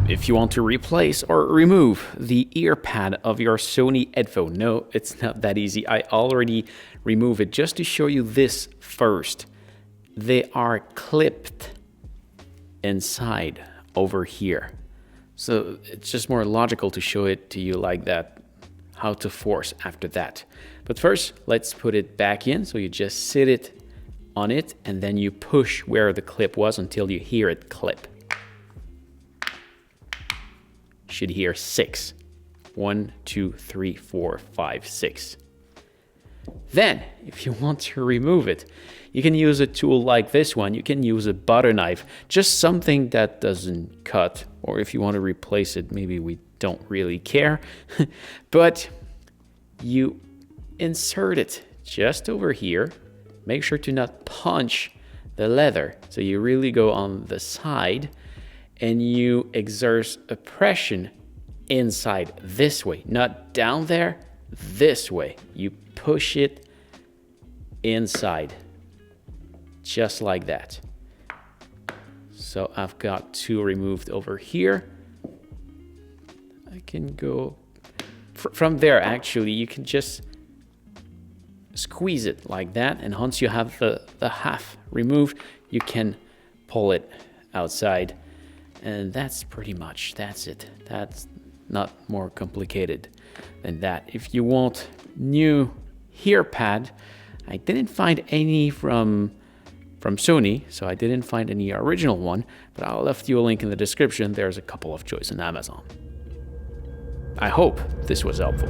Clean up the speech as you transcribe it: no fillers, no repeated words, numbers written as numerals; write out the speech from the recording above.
if you want to replace or remove the ear pad of your Sony headphone. No, it's not that easy. I already removed it. Just to show you this first, they are clipped inside over here. So it's just more logical to show it to you like that, how to force after that. But first, let's put it back in. So you just sit it on it and then you push where the clip was until you hear it clip. Should hear 6. 1, 2, 3, 4, 5, 6. Then, if you want to remove it, you can use a tool like this one. You can use a butter knife, just something that doesn't cut. Or if you want to replace it, maybe we don't really care. But you insert it just over here. Make sure to not punch the leather. So you really go on the side and you exert a pressure inside this way, not down there, this way. You push it inside, just like that. So I've got 2 removed over here. I can go from there. Actually, you can just squeeze it like that, and once you have the half removed, you can pull it outside. And that's pretty much, that's it. That's not more complicated than that. If you want new ear pad, I didn't find any from Sony, so I didn't find any original one, but I'll left you a link in the description. There's a couple of choice on Amazon. I hope this was helpful.